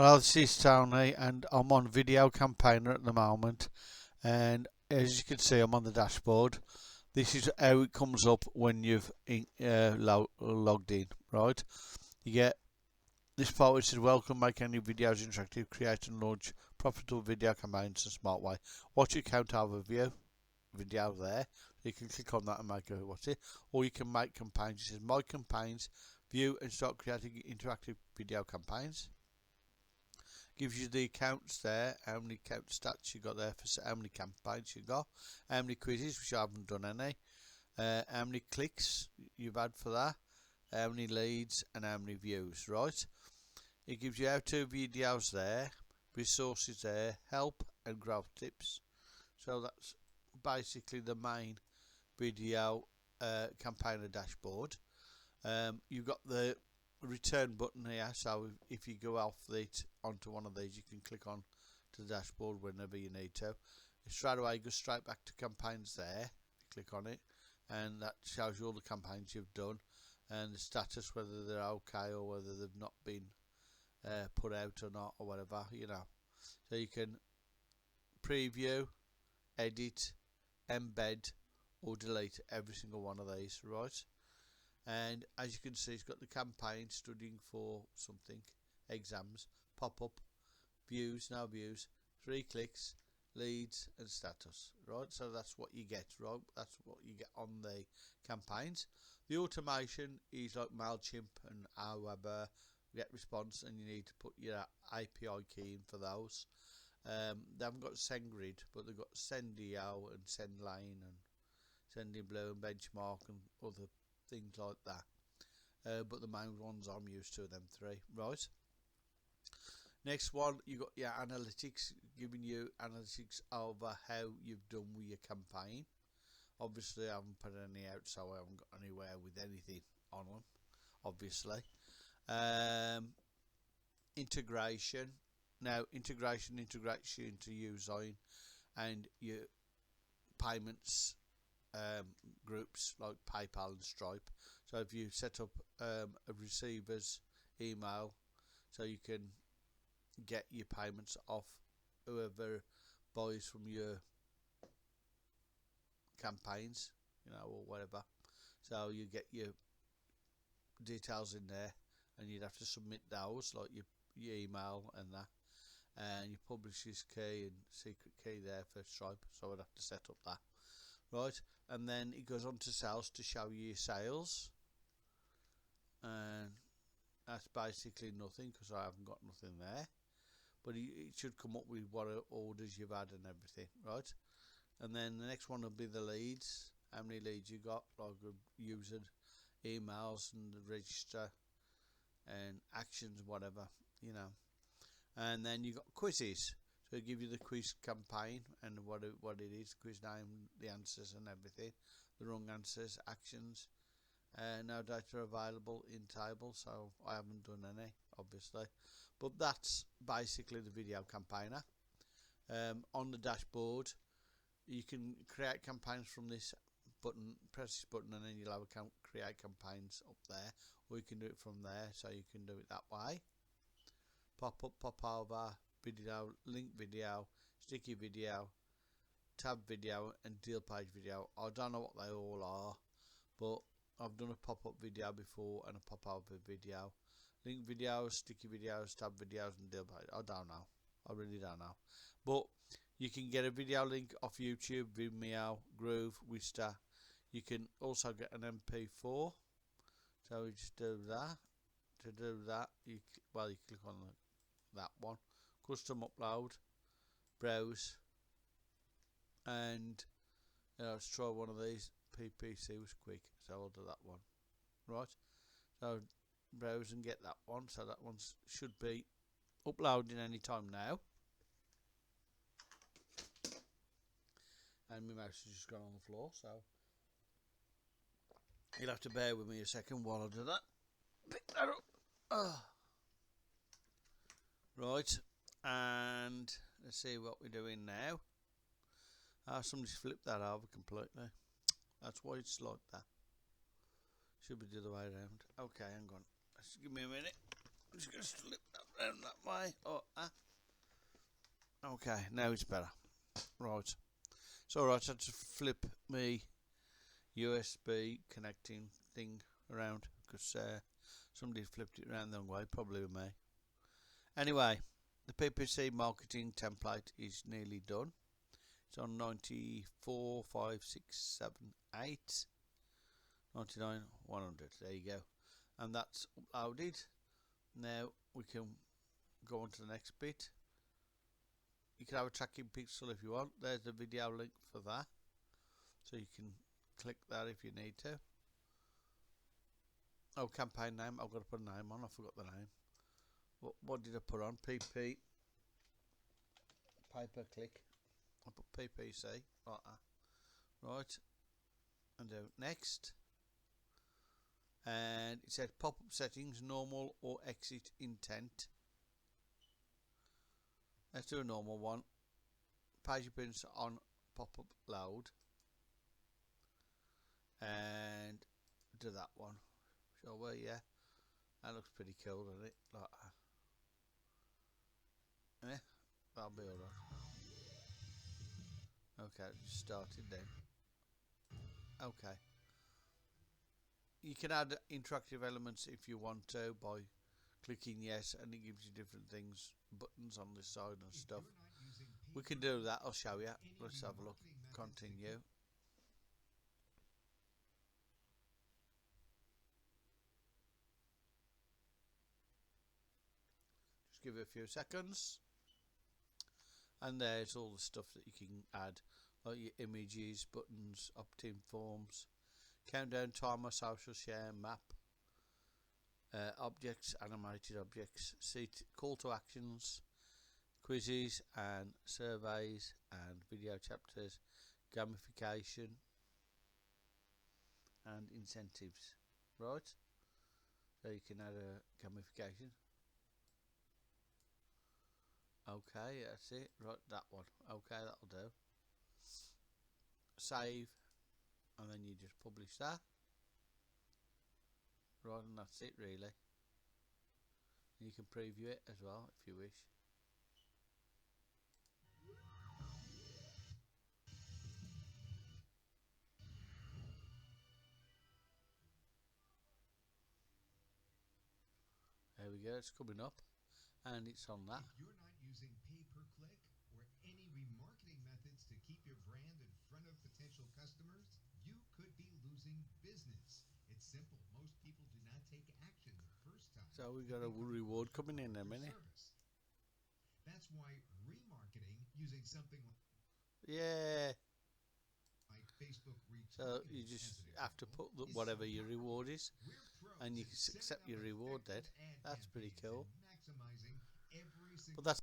Hello, this is Tony, and I'm on Video Campaigner at the moment. And as you can see, I'm on the dashboard. This is how it comes up when you've logged in, right? You get this part which says, "Welcome, make any videos interactive, create and launch profitable video campaigns in a smart way. Watch your account overview video there." You can click on that and make a watch it, or you can make campaigns. It says, "My campaigns, view and start creating interactive video campaigns." Gives you the accounts there, how many account stats you got there for how many campaigns you got, how many quizzes, which I haven't done any, how many clicks you've had for that, how many leads, and how many views, right? It gives you how-to videos there, resources there, help and growth tips. So that's basically the main video campaigner dashboard. You've got the return button here, so if you go off it onto one of these, you can click on to the dashboard whenever you need to. Straight away go straight back to campaigns there. Click on it and that shows you all the campaigns you've done and the status, whether they're okay or whether they've not been put out or not, or whatever, you know. So you can preview, edit, embed or delete every single one of these, right? And as you can see, it's got the campaign, studying for something, exams, pop-up, views, no views, 3 clicks, leads and status, right? So that's what you get, right? That's what you get on the campaigns. The automation is like MailChimp and Aweber, get response, and you need to put your API key in for those. They haven't got SendGrid, but they've got Sendio and SendLane and SendingBlue and Benchmark and other things like that, but the main ones I'm used to, them 3, right? Next one, you got your analytics, giving you analytics over how you've done with your campaign. Obviously I haven't put any out, so I haven't got anywhere with anything on them, obviously. Integration, now integration integrates you into Usign and your payments groups like PayPal and Stripe. So if you set up a receiver's email, so you can get your payments off whoever buys from your campaigns, you know, or whatever. So you get your details in there, and you'd have to submit those, like your email and that, and your publisher's key and secret key there for Stripe. So I'd have to set up that. Right, and then it goes on to sales to show you your sales, and that's basically nothing because I haven't got nothing there, but it should come up with what orders you've had and everything, right? And then the next one will be the leads, how many leads you got, like user emails and the register and actions, whatever, you know. And then you got quizzes. So it give you the quiz campaign and what it is, the quiz name, the answers and everything, the wrong answers, actions. No data available in table, so I haven't done any, obviously. But that's basically the video campaigner. On the dashboard, you can create campaigns from this button, press this button and then you'll have a create campaigns up there, or you can do it from there, so you can do it that way. Pop up, pop over, video, link video, sticky video, tab video and deal page video. I don't know what they all are, but I've done a pop-up video before and a pop-over video. Link videos, sticky videos, tab videos and deal page. I don't know. I really don't know. But you can get a video link off YouTube, Vimeo, Groove, Wista. You can also get an MP4. So we just do that. To do that, you click on that one, custom upload, browse, and let's try one of these. PPC was quick, so I'll do that one, right? So browse and get that one, so that one should be uploading any time now. And my mouse has just gone on the floor, so you'll have to bear with me a second while I do that. Pick that up. Right, and let's see what we're doing now. Somebody's flipped that over completely. That's why it's like that. Should be the other way around. Okay, hang on. Just give me a minute. I'm just going to flip that round that way. Oh, okay, now it's better. Right. It's alright, I just flip me USB connecting thing around because somebody flipped it around the wrong way, probably with me. Anyway, the PPC marketing template is nearly done. It's on 94, 5, 6, 7, 8, 99, 100. There you go. And that's uploaded. Now we can go on to the next bit. You can have a tracking pixel if you want. There's the video link for that. So you can click that if you need to. Oh, campaign name. I've got to put a name on. I forgot the name. What did I put on? PP. Pay per click. I put PPC. Like that. Right. And do next. And it says pop-up settings, normal or exit intent. Let's do a normal one. Page appearance on pop-up load. And do that one. Shall we? Yeah. That looks pretty cool, doesn't it? Like that. Yeah, that'll be alright. Okay, just started then. Okay. You can add interactive elements if you want to by clicking yes, and it gives you different things, buttons on this side and stuff. We can do that, I'll show you. Let's have a look. Continue. Just give it a few seconds. And there's all the stuff that you can add, like your images, buttons, opt-in forms, countdown timer, social share, map, objects, animated objects, call to actions, quizzes and surveys and video chapters, gamification and incentives. Right, so you can add a gamification. Okay, that's it. Right, that one. Okay, that'll do. Save, and then you just publish that. Right, and that's it really. You can preview it as well if you wish. There we go, it's coming up and it's on that. If you're not using pay-per-click or any remarketing methods to keep your brand in front of potential customers, you could be losing business. It's simple. Most people do not take action the first time. So we got a reward coming in a minute. Service. That's why remarketing using something Yeah. like Facebook retargeting. So you just have to put whatever your reward is, and you can accept your reward then. That's pretty cool. But that's